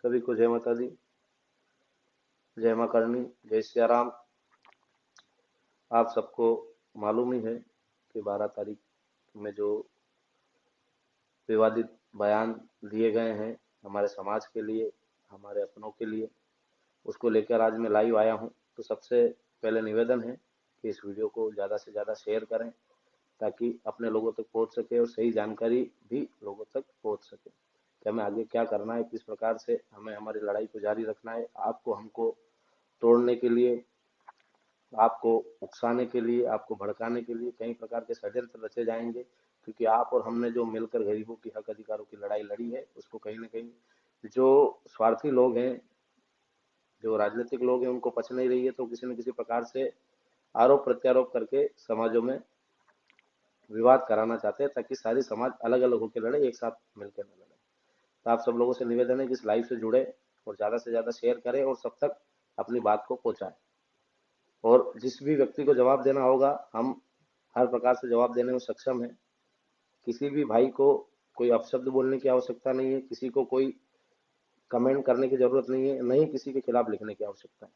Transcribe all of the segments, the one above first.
सभी को जय माता दी, जय माँ करणी, जय सिया राम। आप सबको मालूम ही है कि 12 तारीख में जो विवादित बयान दिए गए हैं हमारे समाज के लिए, हमारे अपनों के लिए, उसको लेकर आज मैं लाइव आया हूं। तो सबसे पहले निवेदन है कि इस वीडियो को ज़्यादा से ज़्यादा शेयर करें ताकि अपने लोगों तक पहुंच सके और सही जानकारी भी लोगों तक पहुंच सके कि हमें आगे क्या करना है, किस प्रकार से हमें हमारी लड़ाई को जारी रखना है। आपको हमको तोड़ने के लिए, आपको उकसाने के लिए, आपको भड़काने के लिए कई प्रकार के षड्यंत्र रचे जाएंगे, क्योंकि आप और हमने जो मिलकर गरीबों की हक अधिकारों की लड़ाई लड़ी है उसको कहीं ना कहीं जो स्वार्थी लोग हैं, जो राजनीतिक लोग हैं, उनको पच नहीं रही है। तो किसी न किसी प्रकार से आरोप प्रत्यारोप करके समाजों में विवाद कराना चाहते हैं ताकि सारी समाज अलग अलग होकर लड़े, एक साथ मिलकर न लड़े। तो आप सब लोगों से निवेदन है कि इस लाइव से जुड़े और ज़्यादा से ज़्यादा शेयर करें और सब तक अपनी बात को पहुँचाएं। और जिस भी व्यक्ति को जवाब देना होगा, हम हर प्रकार से जवाब देने में सक्षम हैं। किसी भी भाई को कोई अपशब्द बोलने की आवश्यकता नहीं है, किसी को कोई कमेंट करने की जरूरत नहीं है, नहीं किसी के खिलाफ लिखने की आवश्यकता है।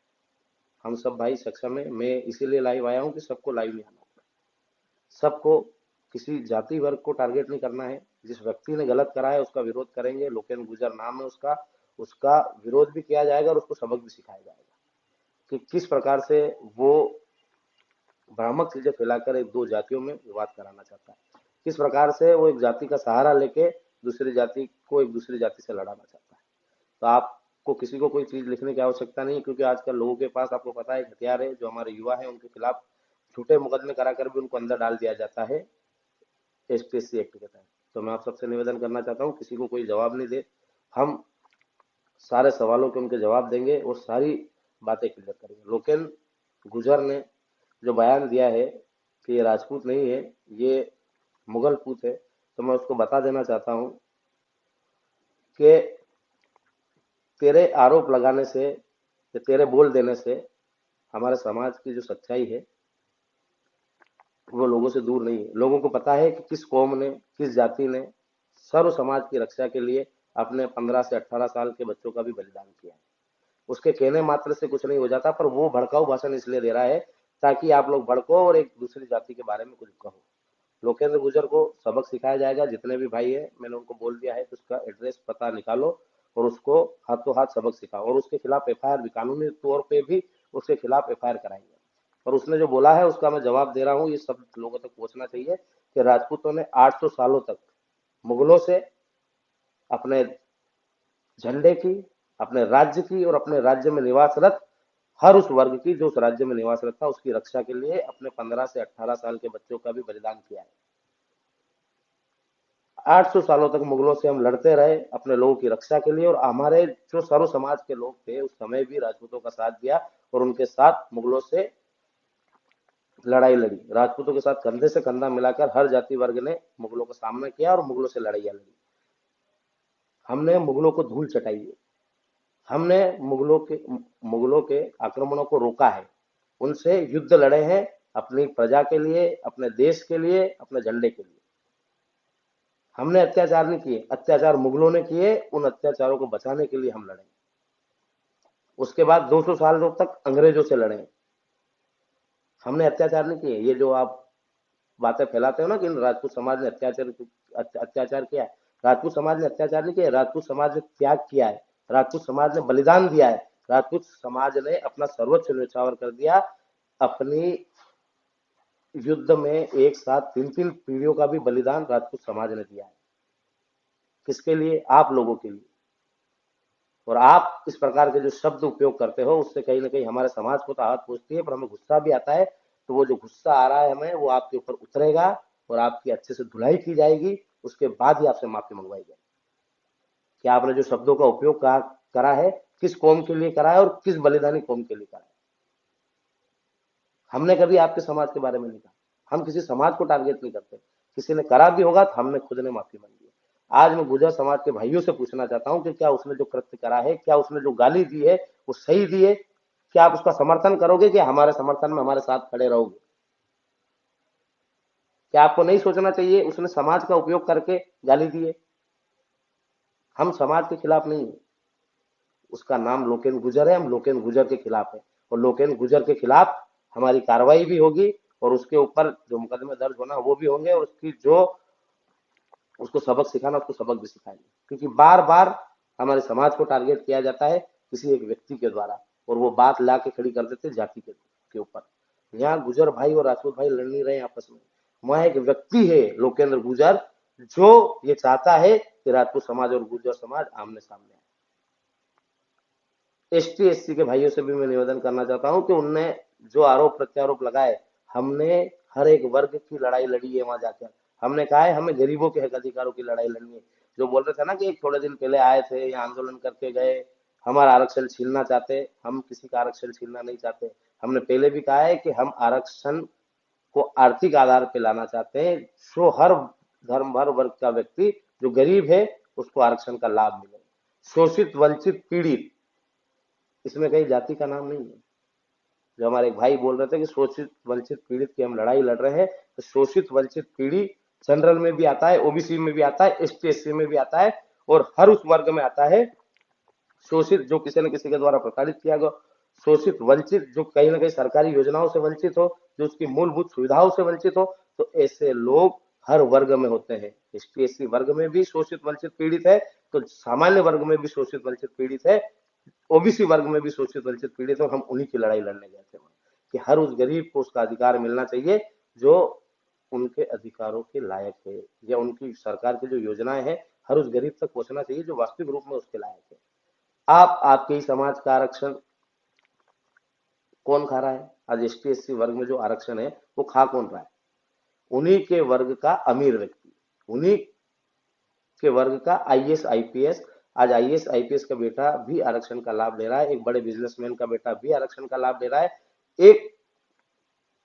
हम सब भाई सक्षम है। मैं इसीलिए लाइव आया हूँ कि सबको लाइव नहीं आना, सबको, किसी जाति वर्ग को टारगेट नहीं करना है। जिस व्यक्ति ने गलत करा है उसका विरोध करेंगे, लोकेन गुजर नाम है उसका, उसका विरोध भी किया जाएगा और उसको सबक भी सिखाया जाएगा कि किस प्रकार से वो भ्रामक चीजें फैलाकर एक दो जातियों में विवाद कराना चाहता है, किस प्रकार से वो एक जाति का सहारा लेके दूसरी जाति को एक दूसरी जाति से लड़ाना चाहता है। तो आपको किसी को कोई चीज लिखने की आवश्यकता नहीं है, क्योंकि आजकल लोगों के पास, आपको पता है, हथियार है। जो हमारे युवा है उनके खिलाफ झूठे मुकदमे कराकर भी उनको अंदर डाल दिया जाता है एसपीएससी एक्ट के तहत। तो मैं आप सबसे निवेदन करना चाहता हूँ, किसी को कोई जवाब नहीं दे, हम सारे सवालों के उनके जवाब देंगे और सारी बातें क्लियर करेंगे। लोकेन गुजर ने जो बयान दिया है कि ये राजपूत नहीं है, ये मुगल पूत है, तो मैं उसको बता देना चाहता हूँ कि तेरे आरोप लगाने से या तेरे बोल देने से हमारे समाज की जो सच्चाई है वो लोगों से दूर नहीं है। लोगों को पता है कि किस कौम ने, किस जाति ने सर्व समाज की रक्षा के लिए अपने 15 से 18 साल के बच्चों का भी बलिदान किया है। उसके कहने मात्र से कुछ नहीं हो जाता, पर वो भड़काऊ भाषण इसलिए दे रहा है ताकि आप लोग भड़को और एक दूसरी जाति के बारे में कुछ कहो। लोकेंद्र गुजर को सबक सिखाया जाएगा। जितने भी भाई है, मैंने उनको बोल दिया है कि उसका एड्रेस पता निकालो और उसको हाथों हाथ सबक सिखाओ और उसके खिलाफ एफआईआर भी, कानूनी तौर पे भी उसके खिलाफ एफआईआर कराएंगे। और उसने जो बोला है उसका मैं जवाब दे रहा हूँ, ये सब लोगों तक पहुंचना चाहिए कि राजपूतों ने 800 सालों तक मुगलों से अपने झंडे की, अपने राज्य की और अपने राज्य में निवासरत हर उस वर्ग की जो उस राज्य में निवासरत था उसकी रक्षा के लिए अपने 15 से 18 साल के बच्चों का भी बलिदान किया है। 800 सालों तक मुगलों से हम लड़ते रहे अपने लोगों की रक्षा के लिए, और हमारे जो सर्व समाज के लोग थे उस समय भी राजपूतों का साथ दिया और उनके साथ मुगलों से लड़ाई लड़ी। राजपूतों के साथ कंधे से कंधा मिलाकर हर जाति वर्ग ने मुगलों का सामना किया और मुगलों से लड़ाइयां लड़ी। हमने मुगलों को धूल चटाई है, हमने मुगलों के आक्रमणों को रोका है, उनसे युद्ध लड़े हैं अपनी प्रजा के लिए, अपने देश के लिए, अपने झंडे के लिए। हमने अत्याचार नहीं किए, अत्याचार मुगलों ने किए, उन अत्याचारों को बचाने के लिए हम लड़े। उसके बाद 200 सालों तक अंग्रेजों से लड़े। हमने अत्याचार नहीं किए। ये जो आप बातें फैलाते हो ना कि राजपूत समाज ने अत्याचार किया है, राजपूत समाज ने अत्याचार नहीं किया। राजपूत समाज ने त्याग किया है, राजपूत समाज ने बलिदान दिया है, राजपूत समाज ने अपना सर्वोच्च न्यौछावर कर दिया। अपनी युद्ध में एक साथ 3-3 पीढ़ियों का भी बलिदान राजपूत समाज ने दिया है। किसके लिए? आप लोगों के लिए। और आप इस प्रकार के जो शब्द उपयोग करते हो उससे कहीं ना कहीं हमारे समाज को तो आहत पहुंचती है, पर हमें गुस्सा भी आता है। तो वो जो गुस्सा आ रहा है हमें, वो आपके ऊपर उतरेगा और आपकी अच्छे से धुलाई की जाएगी। उसके बाद ही आपसे माफी मंगवाई जाएगी कि आपने जो शब्दों का उपयोग करा है, किस कौम के लिए करा है और किस बलिदानी कौम के लिए करा है। हमने कभी आपके समाज के बारे में नहीं कहा, हम किसी समाज को टारगेट नहीं करते। किसी ने करा भी होगा तो हमने खुद ने माफी मांगी है। आज मैं गुर्जर समाज के भाइयों से पूछना चाहता हूं कि क्या उसने जो कृत्य करा है, क्या उसने जो गाली दी है वो सही दी है? क्या आप उसका समर्थन करोगे कि हमारे समर्थन में हमारे साथ खड़े रहोगे? क्या आपको नहीं सोचना चाहिए उसने समाज का उपयोग करके गाली दी है? हम समाज के खिलाफ नहीं है, उसका नाम लोकेन गुजर है। हम लोकेन गुजर के खिलाफ है और लोकेन गुजर के खिलाफ हमारी कार्रवाई भी होगी और उसके ऊपर जो मुकदमे दर्ज होना वो भी होंगे और उसकी जो उसको सबक सिखाना उसको सबक भी सिखाएंगे, क्योंकि बार बार हमारे समाज को टारगेट किया जाता है किसी एक व्यक्ति के द्वारा और वो बात ला के खड़ी कर देते जाति के ऊपर। यहाँ गुजर भाई और राजपूत भाई लड़ नहीं रहे आपस में, वहां एक व्यक्ति है लोकेंद्र गुजर जो ये चाहता है कि राजपूत समाज और गुर्जर समाज आमने सामने आए। एसटी एससी के भाइयों से भी मैं निवेदन करना चाहता हूं कि उनने जो आरोप प्रत्यारोप लगाए, हमने हर एक वर्ग की लड़ाई लड़ी है वहां जाकर। हमने कहा है हमें गरीबों के हक अधिकारों की लड़ाई लड़नी है। जो बोल रहे थे ना कि थोड़े दिन पहले आए थे या आंदोलन करके गए, हमारा आरक्षण छीनना चाहते, हम किसी का आरक्षण छीनना नहीं चाहते। हमने पहले भी कहा है कि हम आरक्षण को आर्थिक आधार पर लाना चाहते हैं, जो हर धर्म हर वर्ग का व्यक्ति जो गरीब है उसको आरक्षण का लाभ मिले। शोषित वंचित पीड़ित, इसमें कहीं जाति का नाम नहीं है। जो हमारे एक भाई बोल रहे थे कि शोषित वंचित पीड़ित की हम लड़ाई लड़ रहे हैं, तो शोषित वंचित पीड़ित जनरल में भी आता है, ओबीसी में भी आता है, एसटी एससी में भी आता है और हर उस वर्ग में आता है शोषित जो किसी न किसी के द्वारा प्रताड़ित किया गया, शोषित वंचित जो कहीं ना कहीं सरकारी योजनाओं से वंचित हो, जो उसकी मूलभूत सुविधाओं से वंचित हो। तो ऐसे लोग हर वर्ग में होते हैं। एसटी एससी वर्ग में भी शोषित वंचित पीड़ित है, तो सामान्य वर्ग में भी शोषित वंचित पीड़ित है, ओबीसी वर्ग में भी शोषित वंचित पीड़ित है। और हम उन्हीं की लड़ाई लड़ने गए थे कि हर उस गरीब को उसका अधिकार मिलना चाहिए जो उनके अधिकारों के लायक है, या उनकी सरकार की जो योजनाएं हैं हर उस गरीब तक पहुंचना चाहिए जो वास्तविक रूप में उसके लायक है। आपके ही समाज का आरक्षण कौन खा रहा है? आज एसटी एससी वर्ग में जो आरक्षण है वो खा कौन रहा है? उन्हीं के वर्ग का अमीर व्यक्ति, उन्हीं के वर्ग का आईएएस आईपीएस। आज आईएएस आईपीएस का बेटा भी आरक्षण का लाभ ले रहा है, एक बड़े बिजनेसमैन का बेटा भी आरक्षण का लाभ ले रहा है, एक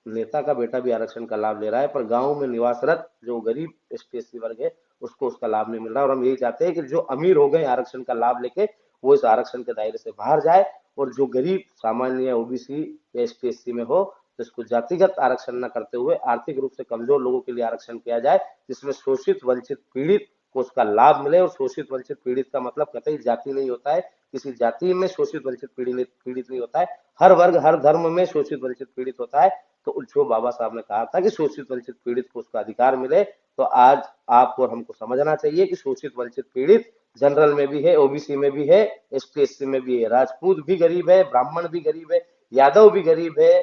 नेता का बेटा भी आरक्षण का लाभ ले रहा है, पर गांव में निवासरत जो गरीब एसटी एससी वर्ग है उसको उसका लाभ नहीं मिल रहा। और हम यही चाहते हैं कि जो अमीर हो गए आरक्षण का लाभ लेके वो इस आरक्षण के दायरे से बाहर जाए और जो गरीब सामान्य ओबीसी या एसटी एससी में हो तो इसको जातिगत आरक्षण न करते हुए आर्थिक रूप से कमजोर लोगों के लिए आरक्षण किया जाए, जिसमें शोषित वंचित पीड़ित को उसका लाभ मिले। और शोषित वंचित पीड़ित का मतलब कतई जाति नहीं होता है, किसी जाति में शोषित वंचित पीड़ित नहीं होता है, हर वर्ग हर धर्म में शोषित वंचित पीड़ित होता है। तो जो बाबा साहब ने कहा था कि शोषित वंचित पीड़ित को उसका अधिकार मिले, तो आज आपको और हमको समझना चाहिए कि शोषित वंचित पीड़ित जनरल में भी है, ओबीसी में भी है, एसटी एससी में भी है, राजपूत भी गरीब है, ब्राह्मण भी गरीब है, यादव भी गरीब है,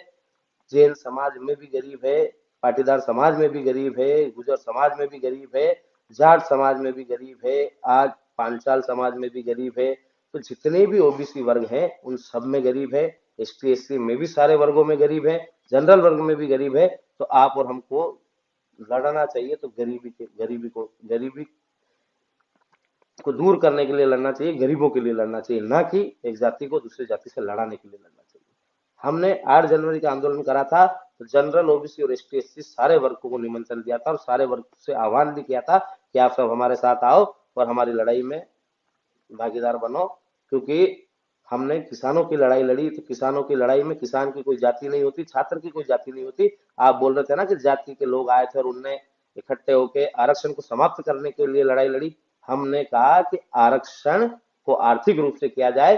जैन समाज में भी गरीब है, पाटीदार समाज में भी गरीब है, गुजर समाज में भी गरीब है, जाट समाज में भी गरीब है, आज पांचाल समाज में भी गरीब है। तो जितने भी ओबीसी वर्ग हैं उन सब में गरीब है, एसटी एससी में भी सारे वर्गों में गरीब है, जनरल वर्ग में भी गरीब है। तो आप और हमको लड़ना चाहिए तो गरीबी को दूर करने के लिए लड़ना चाहिए, गरीबों के लिए लड़ना चाहिए, ना कि एक जाति को दूसरी जाति से लड़ाने के लिए लड़ना चाहिए। हमने 8 जनवरी का आंदोलन करा था तो जनरल ओबीसी और एसटी एससी सारे वर्गों को निमंत्रण दिया था और सारे वर्ग से आह्वान भी किया था कि आप सब हमारे साथ आओ और हमारी लड़ाई में भागीदार बनो, क्योंकि हमने किसानों की लड़ाई लड़ी। तो किसानों की लड़ाई में किसान की कोई जाति नहीं होती, छात्र की कोई जाति नहीं होती। आप बोल रहे थे ना कि जाति के लोग आए थे और उनने इकट्ठे होकर आरक्षण को समाप्त करने के लिए लड़ाई लड़ी। हमने कहा कि आरक्षण को आर्थिक रूप से किया जाए।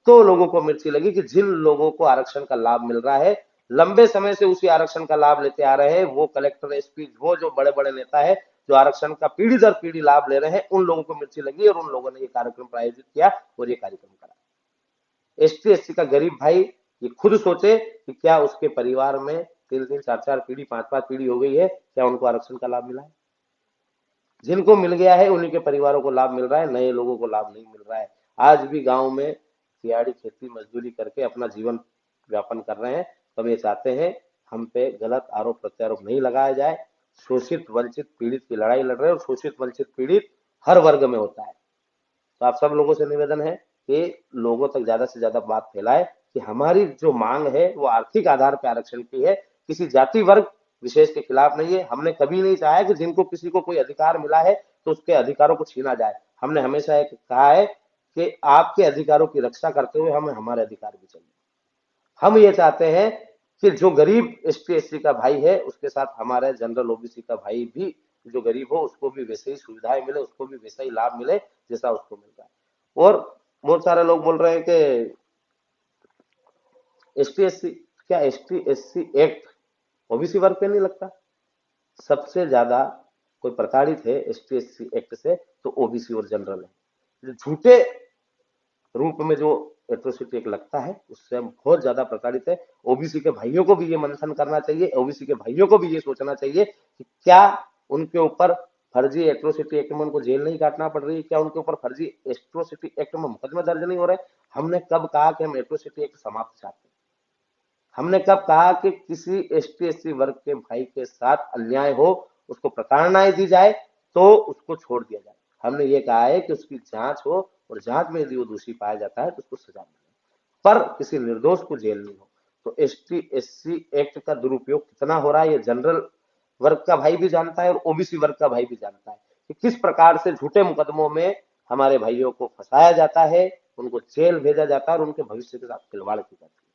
तो लोगों को मिर्ची लगी कि जिन लोगों को आरक्षण का लाभ मिल रहा है, लंबे समय से उसी आरक्षण का लाभ लेते आ रहे हैं, वो कलेक्टर एसपी वो जो बड़े बड़े नेता है जो आरक्षण का पीढ़ी दर पीढ़ी लाभ ले रहे हैं, उन लोगों को मिर्ची लगी और उन लोगों ने ये कार्यक्रम आयोजित किया और ये कार्यक्रम करा। एसटी एससी का गरीब भाई ये खुद सोचे कि क्या उसके परिवार में 3-3 4-4 पीढ़ी 5-5 पीढ़ी हो गई है, क्या उनको आरक्षण का लाभ मिला है? जिनको मिल गया है उन्हीं के परिवारों को लाभ मिल रहा है, नए लोगों को लाभ नहीं मिल रहा है। आज भी गांव में दिहाड़ी खेती मजदूरी करके अपना जीवन व्यापन कर रहे हैं। तो हम ये चाहते हैं हम पे गलत आरोप प्रत्यारोप नहीं लगाया जाए। शोषित वंचित पीड़ित की लड़ाई लड़ रहे हैं और शोषित वंचित पीड़ित हर वर्ग में होता है। तो आप सब लोगों से निवेदन है कि लोगों तक ज्यादा से ज्यादा बात फैलाए कि हमारी जो मांग है वो आर्थिक आधार पर आरक्षण की है, किसी जाति वर्ग विशेष के खिलाफ नहीं है। हमने कभी नहीं चाहा कि जिनको किसी को कोई अधिकार मिला है तो उसके अधिकारों को छीना जाए। हमने हमेशा एक कहा है कि आपके अधिकारों की रक्षा करते हुए हमें हमारे अधिकार भी चाहिए। हम ये चाहते हैं कि जो गरीब एसटी एससी का भाई है उसके साथ हमारे जनरल ओबीसी का भाई भी जो गरीब हो उसको भी वैसे ही सुविधाएं मिले, उसको भी वैसा ही लाभ मिले जैसा उसको मिल रहा है। और बहुत सारे लोग बोल रहे हैं कि ST SC, क्या ST SC एक्ट OBC वर्ग पे नहीं लगता? सबसे ज्यादा कोई प्रताड़ित है ST SC एक्ट से तो OBC और जनरल है। जो झूठे रूप में जो एट्रोसिटी एक लगता है उससे हम बहुत ज्यादा प्रताड़ित है। OBC के भाइयों को भी ये मंथन करना चाहिए, OBC के भाइयों को भी ये सोचना चाहिए कि क्या उनके ऊपर फर्जी एट्रोसिटी एक्ट में उनको जेल नहीं काटना पड़ रही है, क्या उनके ऊपर फर्जी एट्रोसिटी एक्ट में मुकदमे दर्ज नहीं हो रहे। हमने कब कहा कि हम एट्रोसिटी एक्ट समाप्त चाहते हैं? हमने कब कहा कि किसी ST SC वर्ग के भाई के साथ अन्याय हो, उसको प्रताड़नाएं दी जाए तो उसको छोड़ दिया जाए? हमने ये कहा है कि उसकी जांच हो और जांच में यदि वो दोषी पाया जाता है तो उसको सजा मिले, पर किसी निर्दोष को जेल नहीं हो। तो ST SC एक्ट का दुरुपयोग कितना हो रहा है ये जनरल वर्ग का भाई भी जानता है और OBC वर्ग का भाई भी जानता है कि किस प्रकार से झूठे मुकदमों में हमारे भाइयों को फंसाया जाता है, उनको जेल भेजा जाता है और उनके भविष्य के साथ खिलवाड़ की जाती है।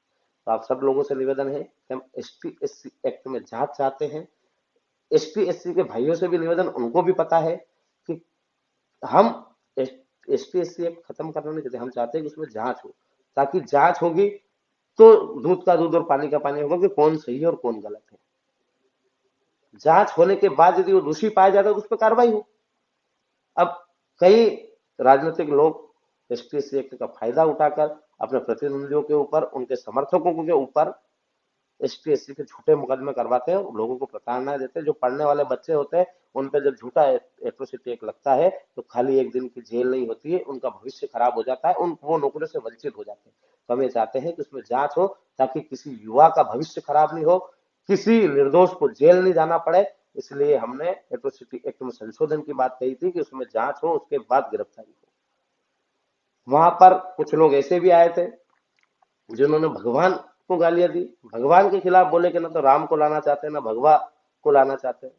तो आप सब लोगों से निवेदन है कि हम ST SC एक्ट में जांच चाहते हैं। ST SC के भाइयों से भी निवेदन, उनको भी पता है कि हम ST SC एक्ट खत्म करना नहीं चाहते, हम चाहते हैं कि उसमें जांच हो, ताकि जांच होगी तो दूध का दूध और पानी का पानी होगा कि कौन सही है और कौन गलत है। जांच होने के बाद यदि वो दोषी पाया जाता है तो उस पर कार्रवाई हो। अब कई राजनीतिक लोग ST SC एक्ट का फायदा उठाकर अपने प्रतिद्वंदियों के ऊपर, उनके समर्थकों के ऊपर ST SC के झूठे मुकदमे करवाते हैं, लोगों को प्रताड़ना देते हैं। जो पढ़ने वाले बच्चे होते हैं उन पे जब झूठा एट्रोसिटी एक्ट लगता है तो खाली एक दिन की जेल नहीं होती है, उनका भविष्य खराब हो जाता है, उन वो नौकरियों से वंचित हो जाते हैं। तो हम ये चाहते हैं कि उसमें जांच हो ताकि किसी युवा का भविष्य खराब नहीं हो, किसी निर्दोष को जेल नहीं जाना पड़े। इसलिए हमने एट्रोसिटी एक्ट में संशोधन की बात कही थी कि उसमें जांच हो, उसके बाद गिरफ्तारी हो। वहां पर कुछ लोग ऐसे भी आए थे जिन्होंने भगवान को गालियां दी, भगवान के खिलाफ बोले कि ना तो राम को लाना चाहते हैं ना भगवा को लाना चाहते हैं।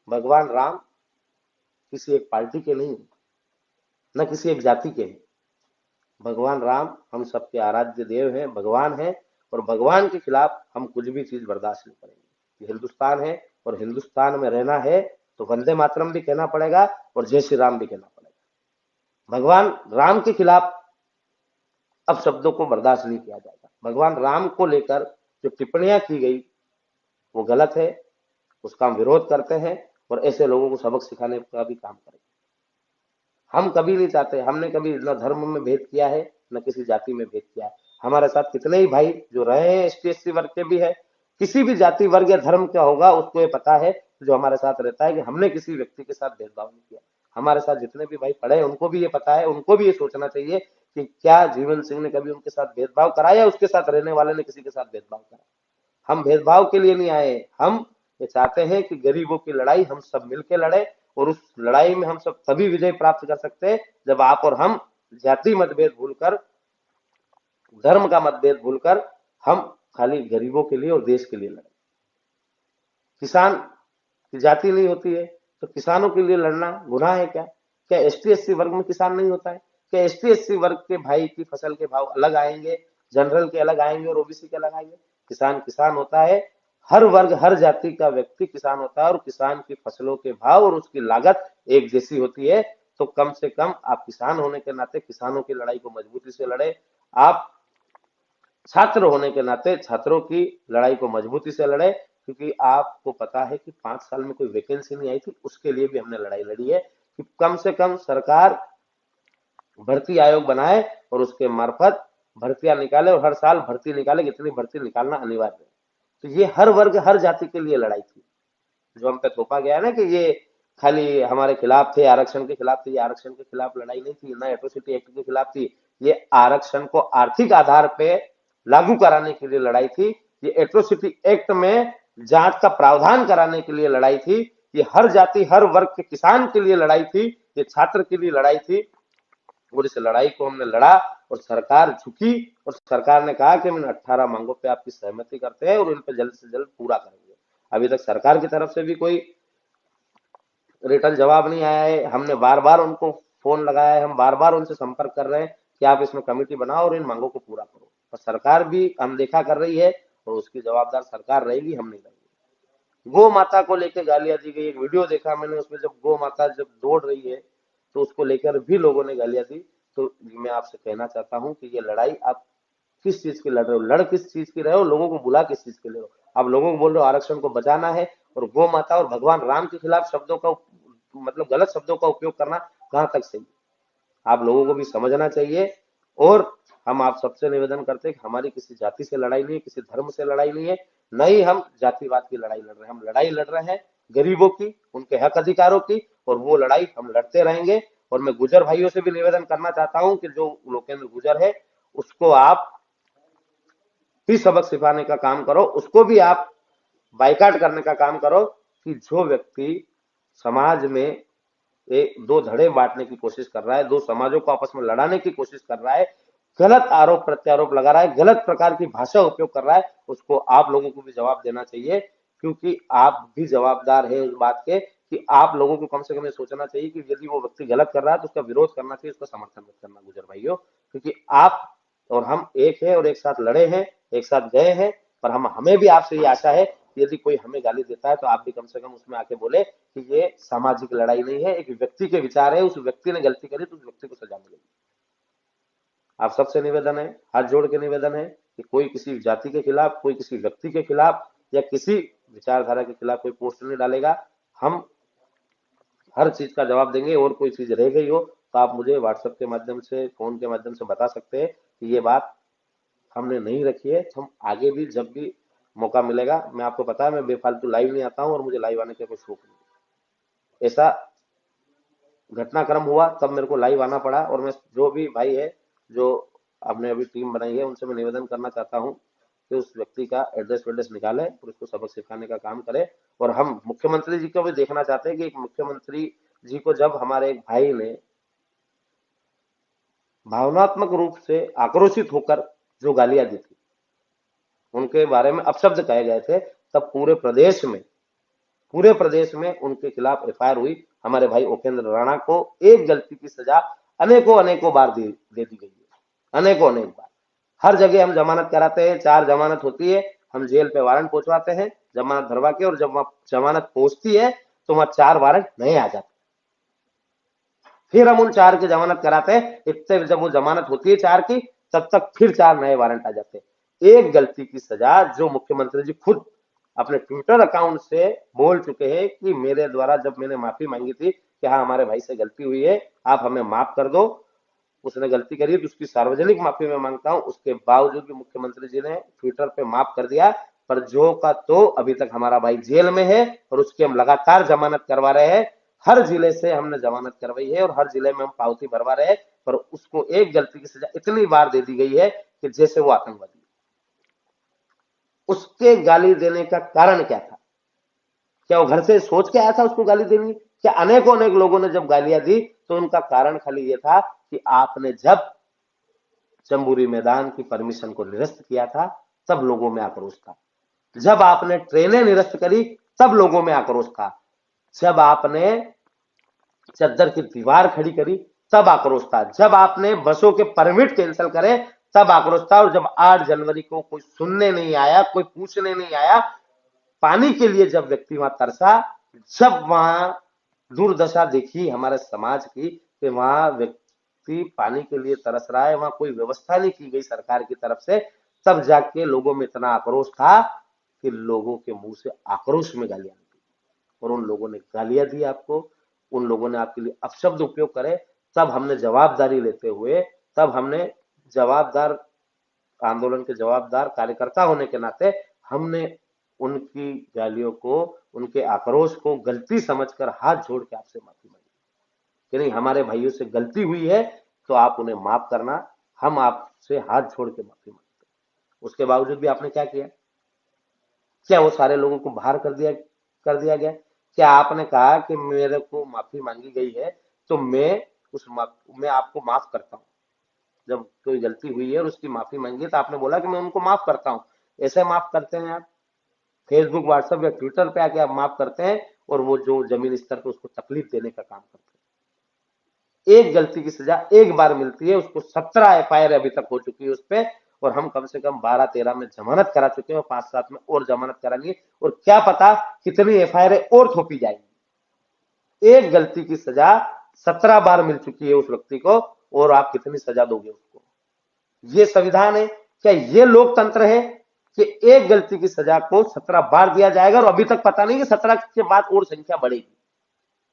भगवान राम किसी एक पार्टी के नहीं, न किसी एक जाति के हैं। भगवान राम हम सबके आराध्य देव हैं, भगवान हैं, और भगवान के खिलाफ हम कुछ भी चीज बर्दाश्त नहीं करेंगे। ये हिंदुस्तान है और हिंदुस्तान में रहना है तो वंदे मातरम भी कहना पड़ेगा और जय श्री राम भी कहना पड़ेगा। भगवान राम के खिलाफ अब शब्दों को बर्दाश्त नहीं किया जाएगा। भगवान राम को लेकर जो टिप्पणियां की गई वो गलत है, उसका हम विरोध करते हैं और ऐसे लोगों को सबक सिखाने का भी काम करेंगे। हम कभी नहीं चाहते, हमने कभी न धर्म में भेद किया है न किसी जाति में भेद किया है। हमारे साथ कितने ही भाई जो रहे हैं ST SC वर्ग के भी है, किसी भी जाति वर्ग या धर्म का होगा उसको ये पता है जो हमारे साथ रहता है कि हमने किसी व्यक्ति के साथ भेदभाव नहीं किया। हमारे साथ जितने भी भाई पढ़े उनको भी ये पता है, उनको भी ये सोचना चाहिए कि क्या जीवन सिंह ने कभी उनके साथ भेदभाव करा या उसके साथ रहने वाले ने किसी के साथ भेदभाव करा। हम भेदभाव के लिए नहीं आए, हम ये चाहते हैं कि गरीबों की लड़ाई हम सब मिलकर लड़े और उस लड़ाई में हम सब तभी विजय प्राप्त कर सकते हैं जब आप और हम जाति मतभेद भूलकर, धर्म का मतभेद भूलकर हम खाली गरीबों के लिए और देश के लिए लड़े। किसान की जाति नहीं होती है तो किसानों के लिए लड़ना गुनाह है क्या? क्या ST SC वर्ग में किसान नहीं होता है? क्या ST SC वर्ग के भाई की फसल के भाव अलग आएंगे, जनरल के अलग आएंगे और OBC के अलग आएंगे? किसान किसान होता है, हर वर्ग हर जाति का व्यक्ति किसान होता है और किसान की फसलों के भाव और उसकी लागत एक जैसी होती है। तो कम से कम आप किसान होने के नाते किसानों की लड़ाई को मजबूती से लड़े, आप छात्र होने के नाते छात्रों की लड़ाई को मजबूती से लड़े, क्योंकि आपको पता है कि 5 साल में कोई वैकेंसी नहीं आई थी, उसके लिए भी हमने लड़ाई लड़ी है कि कम से कम सरकार भर्ती आयोग बनाए और उसके मार्फत भर्तियां निकाले और हर साल भर्ती निकाले, इतनी भर्ती निकालना अनिवार्य है। तो ये हर वर्ग हर जाति के लिए लड़ाई थी। जो हम पे थोपा गया ना कि ये खाली हमारे खिलाफ थे, आरक्षण के खिलाफ थे, ये आरक्षण के खिलाफ लड़ाई नहीं थी, ना एट्रोसिटी एक्ट के खिलाफ थी। ये आरक्षण को आर्थिक आधार पे लागू कराने के लिए लड़ाई थी। ये एट्रोसिटी एक्ट में जांच का प्रावधान कराने के लिए लड़ाई थी। ये हर जाति हर वर्ग के किसान के लिए लड़ाई थी, ये छात्र के लिए लड़ाई थी। और इस लड़ाई को हमने लड़ा और सरकार झुकी और सरकार ने कहा कि हम 18 मांगों पे आपकी सहमति करते हैं और इन पे जल्द से जल्द पूरा करेंगे। अभी तक सरकार की तरफ से भी कोई रिटर्न जवाब नहीं आया है। हमने बार बार उनको फोन लगाया है, हम बार बार उनसे संपर्क कर रहे हैं कि आप इसमें कमेटी बनाओ और इन मांगों को पूरा करो, और सरकार भी अनदेखा कर रही है और उसकी जवाबदार सरकार रहेगी, हम नहीं रहेंगे। गौ माता को लेकर गालियां दी गई, एक वीडियो देखा मैंने उसमें, जब गौ माता जब दौड़ रही है तो उसको लेकर भी लोगों ने गालियां दी। तो मैं आपसे कहना चाहता हूं कि ये लड़ाई आप किस चीज की लड़ रहे हो, लड़ किस चीज की रहे हो, लोगों को बुला किस चीज के ले रहे हो। आप लोगों को बोल रहे हो आरक्षण को बचाना है, और गौ माता और भगवान राम के खिलाफ शब्दों का मतलब गलत शब्दों का उपयोग करना कहां तक सही। आप लोगों को भी समझना चाहिए। और हम आप सबसे निवेदन करते हैं कि हमारी किसी जाति से लड़ाई नहीं है, किसी धर्म से लड़ाई नहीं है, न ही हम जातिवाद की लड़ाई लड़ रहे हैं। हम लड़ाई लड़ रहे हैं गरीबों की, उनके हक अधिकारों की, और वो लड़ाई हम लड़ते रहेंगे। और मैं गुजर भाइयों से भी निवेदन करना चाहता हूं कि जो लोकेंद्र गुजर है उसको आप भी सबक सिखाने का काम करो, उसको भी आप बाइकाट करने का काम करो कि जो व्यक्ति समाज में एक दो धड़े बांटने की कोशिश कर रहा है, दो समाजों को आपस में लड़ाने की कोशिश कर रहा है, गलत आरोप प्रत्यारोप लगा रहा है, गलत प्रकार की भाषा उपयोग कर रहा है, उसको आप लोगों को भी जवाब देना चाहिए। क्योंकि आप भी जवाबदार है उस बात के कि आप लोगों को कम से कम ये सोचना चाहिए कि यदि वो व्यक्ति गलत कर रहा है तो उसका विरोध करना चाहिए, उसका समर्थन मत करना गुजर भाइयों। क्योंकि आप और हम एक है और एक साथ लड़े हैं, एक साथ गए हैं। पर हमें भी आपसे ये आशा है कि यदि कोई हमें गाली देता है तो आप भी कम से कम उसमें आके बोले कि ये सामाजिक लड़ाई नहीं है, एक व्यक्ति के विचार है, उस व्यक्ति ने गलती करी तो उस व्यक्ति को सजा मिलेगी। आप सबसे निवेदन है, हाथ जोड़ के निवेदन है कि कोई किसी जाति के खिलाफ, कोई किसी व्यक्ति के खिलाफ या किसी विचारधारा के खिलाफ कोई पोस्ट नहीं डालेगा। हम हर चीज का जवाब देंगे, और कोई चीज रह गई हो तो आप मुझे व्हाट्सएप के माध्यम से, फोन के माध्यम से बता सकते हैं कि ये बात हमने नहीं रखी है। हम आगे भी जब भी मौका मिलेगा, मैं आपको पता है मैं बेफालतू लाइव नहीं आता हूं और मुझे लाइव आने का कोई शौक नहीं। ऐसा घटनाक्रम हुआ तब मेरे को लाइव आना पड़ा, और मैं जो भी भाई है जो आपने अभी टीम बनाई है उनसे मैं निवेदन करना चाहता हूं कि उस व्यक्ति का एड्रेस वेड्रेस निकाले और उसको सबक सिखाने का काम करे। और हम मुख्यमंत्री जी को भी देखना चाहते हैं कि एक मुख्यमंत्री जी को जब हमारे एक भाई ने भावनात्मक रूप से आक्रोशित होकर जो गालियां दी थी, उनके बारे में अपशब्द कहे गए थे, तब पूरे प्रदेश में उनके खिलाफ एफआईआर हुई। हमारे भाई उपेंद्र राणा को एक गलती की सजा अनेकों बार दे दी गई है, अनेकों बार। हर जगह हम जमानत कराते हैं, 4 जमानत होती है, हम जेल पे वारंट पहुंचवाते हैं जमानत भरवा के, और जब वहां जमानत पहुंचती है तो वहां 4 वारंट नहीं आ जाते, फिर हम उन 4 की जमानत कराते हैं। इतने जब वो जमानत होती है 4 की, तब तक फिर 4 नए वारंट आ जाते हैं। एक गलती की सजा जो मुख्यमंत्री जी खुद अपने ट्विटर अकाउंट से बोल चुके हैं कि मेरे द्वारा जब मैंने माफी मांगी थी कि हाँ हमारे भाई से गलती हुई है, आप हमें माफ कर दो, उसने गलती करी है तो उसकी सार्वजनिक माफी मैं मांगता हूं। उसके बावजूद भी मुख्यमंत्री जी ने ट्विटर पे माफ कर दिया। पर जो का तो अभी तक हमारा भाई जेल में है, और उसकी हम लगातार जमानत करवा रहे हैं। हर जिले से हमने जमानत करवाई है और हर जिले में हम पावती भरवा रहे हैं, पर उसको एक गलती की सजा इतनी बार दे दी गई है कि जैसे वो आतंकवादी। उसके गाली देने का कारण क्या था? क्या वो घर से सोच के आया था उसको गाली देनी? क्या अनेक लोगों ने जब गालियां दी तो उनका कारण खाली ये था कि आपने जब जम्बूरी मैदान की परमिशन को निरस्त किया था तब लोगों में आक्रोश था, जब आपने ट्रेनें निरस्त करी तब लोगों में आक्रोश था, जब आपने चद्दर की दीवार खड़ी करी तब आक्रोश था, जब आपने बसों के परमिट कैंसिल करे तब आक्रोश था, और जब 8 जनवरी को कोई सुनने नहीं आया, कोई पूछने नहीं आया, पानी के लिए जब व्यक्ति वहां तरसा, जब वहां दुर्दशा देखी हमारे समाज की कि वहां व्यक्ति पानी के लिए तरस रहा है, वहां कोई व्यवस्था नहीं की गई सरकार की तरफ से, तब जाके लोगों में इतना आक्रोश था कि लोगों के मुंह से आक्रोश में गालियां निकली, और उन लोगों ने गालियां दी आपको, उन लोगों ने आपके लिए अपशब्द उपयोग करे। तब हमने जवाबदारी लेते हुए, तब हमने जवाबदार आंदोलन के जवाबदार कार्यकर्ता होने के नाते हमने उनकी गालियों को, उनके आक्रोश को गलती समझकर हाथ जोड़ के आपसे माफी मांगी कि नहीं हमारे भाइयों से गलती हुई है तो आप उन्हें माफ करना, हम आपसे हाथ जोड़ के माफी मांगते हैं। उसके बावजूद भी आपने क्या किया? क्या वो सारे लोगों को बाहर कर दिया गया? क्या आपने कहा कि मेरे को माफी मांगी गई है तो मैं आपको माफ करता हूं? जब कोई गलती हुई है और उसकी माफी मांगी तो आपने बोला कि मैं उनको माफ करता हूं। ऐसे माफ करते हैं आप? फेसबुक, व्हाट्सएप या ट्विटर पे आके आप माफ करते हैं, और वो जो जमीन स्तर पे उसको तकलीफ देने का काम करते हैं। एक गलती की सजा एक बार मिलती है, उसको 17 एफआईआर अभी तक हो चुकी है उस पे, और हम कम से कम 12-13 में जमानत करा चुके हैं, और 5-7 में और जमानत करानी है, और क्या पता कितनी एफआईआर और थोपी जाएंगी। एक गलती की सजा 17 बार मिल चुकी है उस व्यक्ति को, और आप कितनी सजा दोगे उसको। ये संविधान है? क्या ये लोकतंत्र है कि एक गलती की सजा को 17 बार दिया जाएगा और अभी तक पता नहीं कि 17 के बाद और संख्या बढ़ेगी।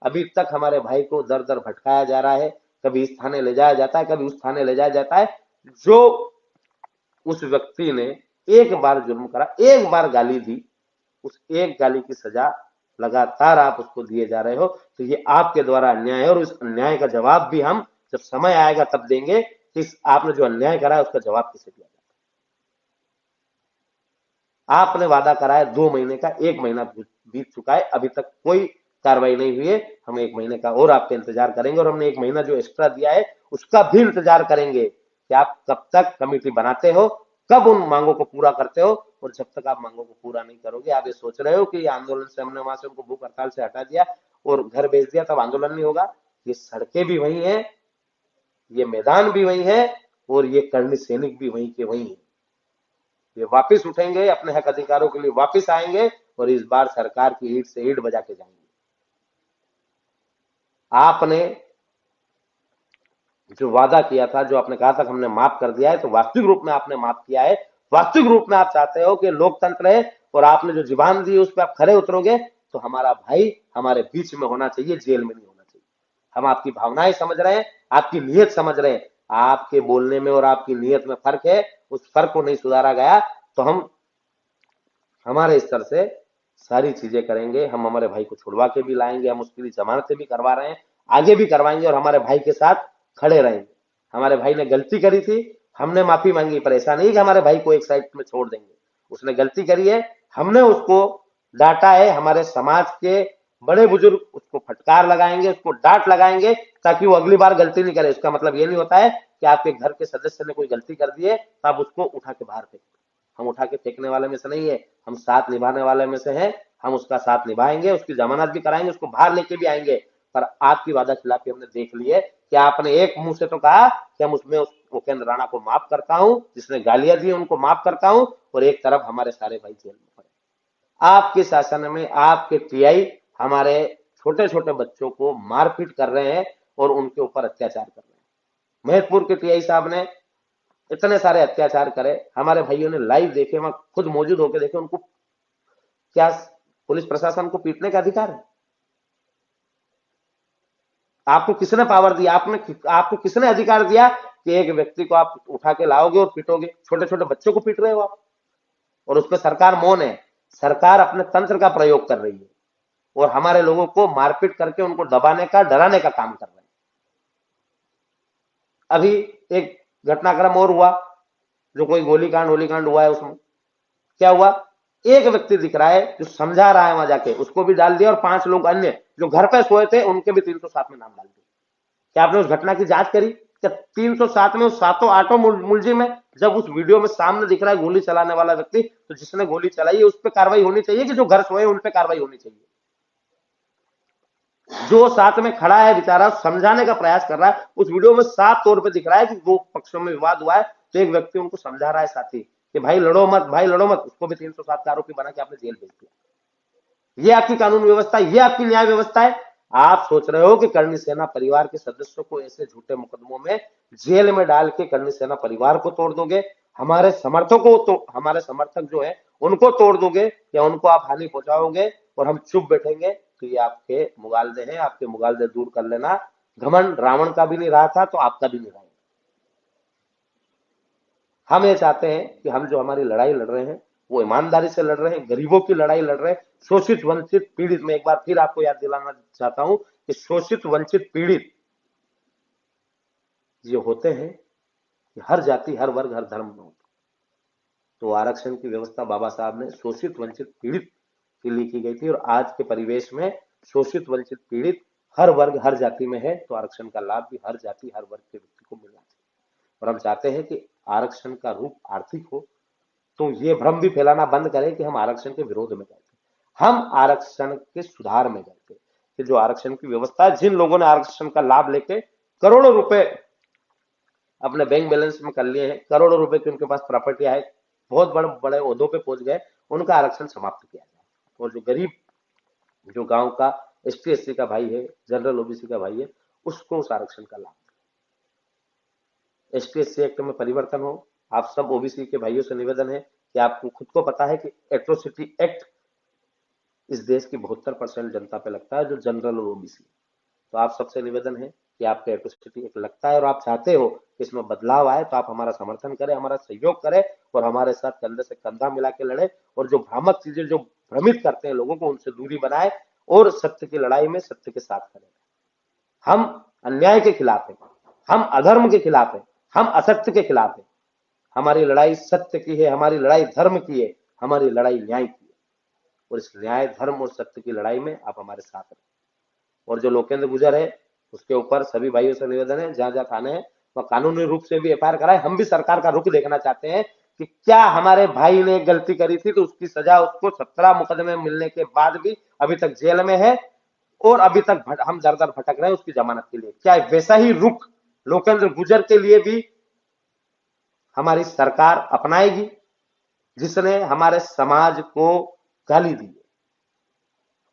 अभी तक हमारे भाई को दर दर भटकाया जा रहा है, कभी इस थाने ले जाया जाता है, कभी उस थाने ले जाया जाता है। जो उस व्यक्ति ने एक बार जुर्म करा, एक बार गाली दी, उस एक गाली की सजा लगातार आप उसको दिए जा रहे हो, तो ये आपके द्वारा अन्याय है और उस अन्याय का जवाब भी हम जब समय आएगा तब देंगे कि आपने जो अन्याय करा है उसका जवाब किसे दिया जाए। आपने वादा करा है 2 महीने का, 1 महीना बीत चुका है, अभी तक कोई कार्रवाई नहीं हुई है। हम 1 महीने का और आपका इंतजार करेंगे और हमने 1 महीना जो एक्स्ट्रा दिया है उसका भी इंतजार करेंगे कि आप कब तक कमेटी बनाते हो, कब उन मांगों को पूरा करते हो। और जब तक आप मांगों को पूरा नहीं करोगे, आप ये सोच रहे हो कि आंदोलन से हमने वहां से उनको भूख हड़ताल से हटा दिया और घर भेज दिया तब आंदोलन नहीं होगा। ये सड़कें भी वही है, ये मैदान भी वही है और ये कर्मी सैनिक भी वही के वही है। ये वापिस उठेंगे, अपने हक अधिकारों के लिए वापिस आएंगे और इस बार सरकार की ईंट से ईंट बजा के जाएंगे। आपने जो वादा किया था, जो आपने कहा था हमने माफ कर दिया है, तो वास्तविक रूप में आपने माफ किया है। वास्तविक रूप में आप चाहते हो कि लोकतंत्र है और आपने जो जुबान दी उस पर आप खरे उतरोगे, तो हमारा भाई हमारे बीच में होना चाहिए, जेल में नहीं होना चाहिए। हम आपकी भावनाएं समझ रहे हैं, आपकी नीयत समझ रहे हैं। आपके बोलने में और आपकी नीयत में फर्क है, उस फर्क को नहीं सुधारा गया तो हम हमारे स्तर से सारी चीजें करेंगे। हम हमारे भाई को छुड़वा के भी लाएंगे, हम उसके लिए जमानतें भी करवा रहे हैं, आगे भी करवाएंगे और हमारे भाई के साथ खड़े रहेंगे। हमारे भाई ने गलती करी थी, हमने माफी मांगी, पर ऐसा नहीं कि हमारे भाई को एक साइड में छोड़ देंगे। उसने गलती करी है, हमने उसको डांटा है। हमारे समाज के बड़े बुजुर्ग उसको फटकार लगाएंगे, उसको डांट लगाएंगे ताकि वो अगली बार गलती नहीं करे। उसका मतलब ये नहीं होता है कि आपके घर के सदस्य ने कोई गलती कर दी है तो आप उसको उठा के बाहर फेंक। हम उठा के फेंकने वाले में से नहीं है, हम साथ निभाने वाले में से हैं। हम उसका साथ निभाएंगे, उसकी जमानत भी कराएंगे, उसको बाहर लेके भी आएंगे। पर आपकी वादा खिलाफी हमने देख ली है कि आपने एक मुंह से तो कहा कि हम उसमें उपेंद्र राणा को माफ करता हूं, जिसने गालियां दी उनको माफ करता हूं, और एक तरफ हमारे सारे भाई जेल में पड़े। आपके शासन में आपके टीआई हमारे छोटे छोटे बच्चों को मारपीट कर रहे हैं और उनके ऊपर अत्याचार कर रहे हैं। महतपुर के टीआई साहब ने इतने सारे अत्याचार करे, हमारे भाइयों ने लाइव देखे, वहां खुद मौजूद होकर देखे। उनको क्या पुलिस प्रशासन को पीटने का अधिकार है? आपको किसने पावर दिया? आपको किसने अधिकार दिया कि एक व्यक्ति को आप उठा के लाओगे और पीटोगे? छोटे छोटे बच्चों को पीट रहे हो आप, और उस पर सरकार मौन है। सरकार अपने तंत्र का प्रयोग कर रही है और हमारे लोगों को मारपीट करके उनको दबाने का, डराने का काम कर रहे हैं। अभी एक घटनाक्रम और हुआ, जो कोई गोलीकांड हुआ है, उसमें क्या हुआ? एक व्यक्ति दिख रहा है जो समझा रहा है वहां जाके, उसको भी डाल दिया और 5 लोग अन्य जो घर पे सोए थे उनके भी 307 में नाम डाल दिया। क्या आपने उस घटना की जांच करी? क्या 307 में उस सातों आठों मुलजिम है? जब उस वीडियो में सामने दिख रहा है गोली चलाने वाला व्यक्ति, तो जिसने गोली चलाई है उस पर कार्रवाई होनी चाहिए कि जो घर सोए उन पर कार्रवाई होनी चाहिए? जो साथ में खड़ा है बेचारा, समझाने का प्रयास कर रहा है, उस वीडियो में साफ तौर पे दिख रहा है कि 2 पक्षों में विवाद हुआ है, तो एक व्यक्ति उनको समझा रहा है साथी कि भाई लड़ो मत, भाई लड़ो मत। उसको भी 307 का आरोपी बना के आपने जेल भेज दिया। ये आपकी कानून व्यवस्था, ये आपकी न्याय व्यवस्था है? आप सोच रहे हो कि करणी सेना परिवार के सदस्यों को ऐसे झूठे मुकदमों में जेल में डाल के करणी सेना परिवार को तोड़ दोगे, हमारे समर्थकों तो हमारे समर्थक जो है उनको तोड़ दोगे, या उनको आप हानि पहुंचाओगे और हम चुप बैठेंगे? तो ये आपके मुगालदे हैं, आपके मुगालदे दूर कर लेना। घमंड रावण का भी नहीं रहा था तो आपका भी नहीं रहा। हम ये चाहते हैं कि हम जो हमारी लड़ाई लड़ रहे हैं वो ईमानदारी से लड़ रहे हैं, गरीबों की लड़ाई लड़ रहे हैं, शोषित वंचित पीड़ित। मैं एक बार फिर आपको याद दिलाना चाहता हूं कि शोषित वंचित पीड़ित ये होते हैं कि हर जाति, हर वर्ग, हर धर्म में होते। तो आरक्षण की व्यवस्था बाबा साहब ने शोषित वंचित पीड़ित के लिए की गई थी, और आज के परिवेश में शोषित वंचित पीड़ित हर वर्ग, हर जाति में है, तो आरक्षण का लाभ भी हर जाति, हर वर्ग के व्यक्ति को मिलना चाहिए। और हम चाहते हैं कि आरक्षण का रूप आर्थिक हो, तो ये भ्रम भी फैलाना बंद करें कि हम आरक्षण के विरोध में गए थे। हम आरक्षण के सुधार में गए थे कि जो आरक्षण की व्यवस्था है, जिन लोगों ने आरक्षण का लाभ लेके करोड़ों रुपए अपने बैंक बैलेंस में कर लिए हैं, करोड़ों रुपए की उनके पास प्रॉपर्टी है, बहुत बड़े बड़े ओहदों पे पहुंच गए, उनका आरक्षण समाप्त किया जाए। और जो गरीब, जो गांव का एसटी एससी का भाई है, जनरल ओबीसी का भाई है, उसको उस आरक्षण का लाभ। ST SC एक्ट में परिवर्तन हो। आप सब ओबीसी के भाइयों से निवेदन है कि आपको खुद को पता है कि एट्रोसिटी एक्ट इस देश की 72% जनता पे लगता है, जो जनरल और ओबीसी। तो आप सबसे निवेदन है कि आपके एट्रोसिटी एक्ट लगता है और आप चाहते हो कि इसमें बदलाव आए, तो आप हमारा समर्थन करें, हमारा सहयोग करें और हमारे साथ कंधे से कंधा मिला के लड़े और जो भ्रामक चीजें जो भ्रमित करते हैं लोगों को, उनसे दूरी बनाए और सत्य की लड़ाई में सत्य के साथ खड़े। हम अन्याय के खिलाफ हैं, हम अधर्म के खिलाफ हैं, हम असत्य के खिलाफ हैं। हमारी लड़ाई सत्य की है, हमारी लड़ाई धर्म की है, हमारी लड़ाई न्याय की है और इस न्याय, धर्म और सत्य की लड़ाई में आप हमारे साथ रहें। और जो लोकेंद्र गुर्जर है, उसके ऊपर सभी भाइयों से निवेदन है, जहां जहां थाने हैं वह कानूनी रूप से भी FIR कराए। हम भी सरकार का रुख देखना चाहते हैं कि क्या हमारे भाई ने गलती करी थी तो उसकी सजा उसको 17 मुकदमे मिलने के बाद भी अभी तक जेल में है और अभी तक हम दर दर भटक रहे हैं उसकी जमानत के लिए। क्या वैसा ही रुख लोकेंद्र गुर्जर के लिए भी हमारी सरकार अपनाएगी, जिसने हमारे समाज को गाली दी?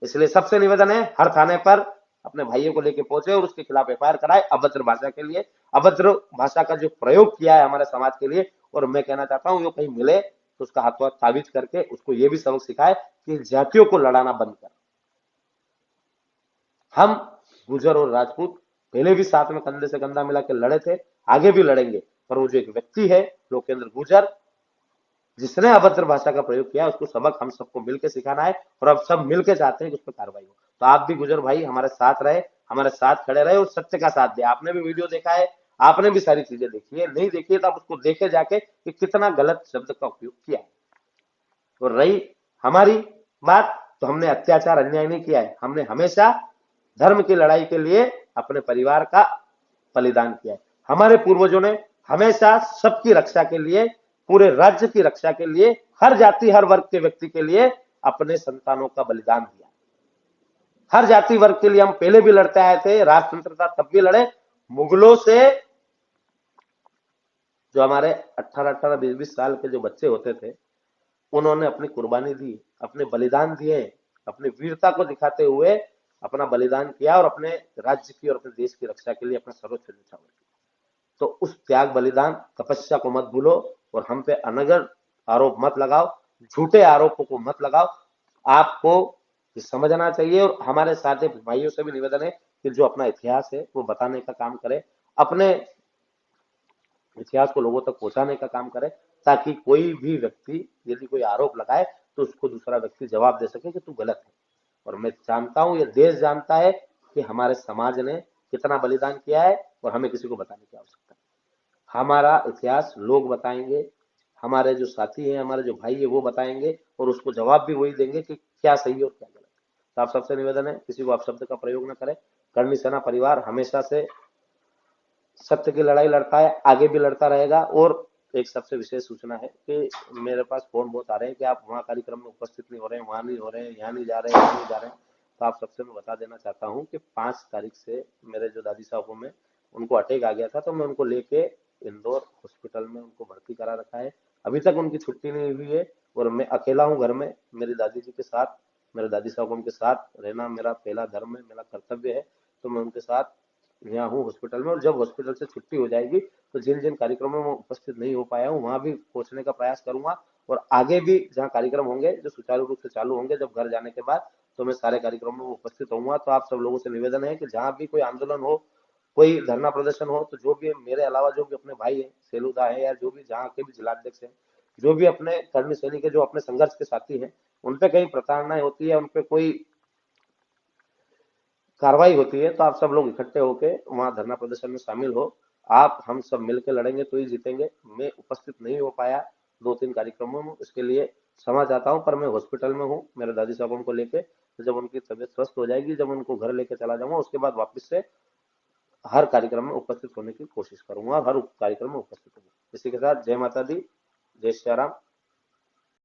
इसलिए सबसे निवेदन है, हर थाने पर अपने भाइयों को लेकर पहुंचे और उसके खिलाफ FIR कराए अभद्र भाषा के लिए, अभद्र भाषा का जो प्रयोग किया है हमारे समाज के लिए। और मैं कहना चाहता हूं, वो कहीं मिले तो उसका हाथों हाथ ताबीज करके उसको ये भी सबक सिखाए कि जातियों को लड़ाना बंद कर। हम गुर्जर और राजपूत पहले भी साथ में कंधे से कंधा मिला के लड़े थे, आगे भी लड़ेंगे, पर वो जो एक व्यक्ति है लोकेंद्र गुर्जर, जिसने अभद्र भाषा का प्रयोग किया, उसको सबक हम सबको मिलकर सिखाना है और अब सब मिलकर चाहते हैं कि उस पर कार्रवाई हो। तो आप भी गुर्जर भाई हमारे साथ रहे, हमारे साथ खड़े रहे और सत्य का साथ दे। आपने भी वीडियो देखा है, आपने भी सारी चीजें देखी है, नहीं देखी है तो आप उसको देखे जाके कि कितना गलत शब्द का उपयोग किया है। और रही हमारी बात, तो हमने अत्याचार अन्याय नहीं किया है, हमने हमेशा धर्म की लड़ाई के लिए अपने परिवार का बलिदान किया है। हमारे पूर्वजों ने हमेशा सबकी रक्षा के लिए, पूरे राज्य की रक्षा के लिए, हर जाति हर वर्ग के व्यक्ति के लिए अपने संतानों का बलिदान दिया। हर जाति वर्ग के लिए हम पहले भी लड़ते आए थे, राजतंत्र था तब भी लड़े। मुगलों से जो हमारे 18-18 20-20 साल के जो बच्चे होते थे, उन्होंने अपनी कुर्बानी दी, अपने बलिदान दिए, अपनी वीरता को दिखाते हुए अपना बलिदान किया और अपने राज्य की और अपने देश की रक्षा के लिए अपना सर्वोच्च न्यौछावर किया। तो उस त्याग, बलिदान, तपस्या को मत भूलो और हम पे अनगर आरोप मत लगाओ, झूठे आरोपों को मत लगाओ। आपको समझना चाहिए और हमारे साथी भाइयों से भी निवेदन है कि जो अपना इतिहास है वो बताने का काम करे, अपने इतिहास को लोगों तक पहुंचाने का काम करे, ताकि कोई भी व्यक्ति यदि कोई आरोप लगाए तो उसको दूसरा व्यक्ति जवाब दे सके कि तू गलत है। और मैं जानता हूं, ये देश जानता है कि हमारे समाज ने कितना बलिदान किया है और हमें किसी को बताने की आवश्यकता नहीं। हमारा इतिहास लोग बताएंगे, हमारे जो साथी हैं, हमारे जो भाई है वो बताएंगे और उसको जवाब भी वही देंगे कि क्या सही है और क्या गलत है। तो आप सबसे निवेदन है, किसी को आप शब्द का प्रयोग न करें। करनी सेना परिवार हमेशा से सत्य की लड़ाई लड़ता है, आगे भी लड़ता रहेगा। और एक सबसे विशेष सूचना है कि मेरे पास फोन बहुत आ रहे हैं कि आप वहाँ कार्यक्रम में उपस्थित नहीं हो रहे हैं, वहाँ नहीं हो रहे हैं, यहाँ नहीं जा रहे हैं, यहाँ नहीं जा रहे हैं। तो आप सबसे मैं बता देना चाहता हूँ कि 5 तारीख से मेरे जो दादी साहब में उनको अटैक आ गया था, तो मैं उनको लेके इंदौर हॉस्पिटल में उनको भर्ती करा रखा है। अभी तक उनकी छुट्टी नहीं हुई है और मैं अकेला हूँ घर में। मेरी दादी जी के साथ, मेरे दादी साहब के साथ रहना मेरा पहला धर्म है, मेरा कर्तव्य है। तो मैं उनके साथ यहाँ हूँ हॉस्पिटल में और जब हॉस्पिटल से छुट्टी हो जाएगी तो जिन जिन कार्यक्रमों में उपस्थित नहीं हो पाया हूँ वहां भी पहुंचने का प्रयास करूंगा। और आगे भी जहाँ कार्यक्रम होंगे जो सुचारू रूप से चालू होंगे जब घर जाने के बाद, तो मैं सारे कार्यक्रमों में उपस्थित होऊंगा। तो आप सब लोगों से निवेदन है कि जहाँ भी कोई आंदोलन हो, कोई धरना प्रदर्शन हो, तो जो भी मेरे अलावा जो भी अपने भाई है सेलूदा है या जो भी जहाँ के भी जिलाध्यक्ष है, जो भी अपने कर्मी सैनिक है, जो अपने संघर्ष के साथी हैं, उन पे कहीं प्रताड़नाएं होती है, उन पे कोई कार्रवाई होती है, तो आप सब लोग इकट्ठे होके वहां धरना प्रदर्शन में शामिल हो। आप हम सब मिलकर लड़ेंगे तो ही जीतेंगे। मैं उपस्थित नहीं हो पाया 2-3 कार्यक्रमों में, इसके लिए क्षमा चाहता हूं, पर मैं हॉस्पिटल में हूं मेरे दादी साहब को लेके। तो जब उनकी तबीयत स्वस्थ हो जाएगी, जब उनको घर लेके चला जाऊंगा, उसके बाद वापस से हर कार्यक्रम में उपस्थित होने की कोशिश करूंगा और हर कार्यक्रम में उपस्थित होंगे। इसी के साथ जय माता दी, जय श्री राम।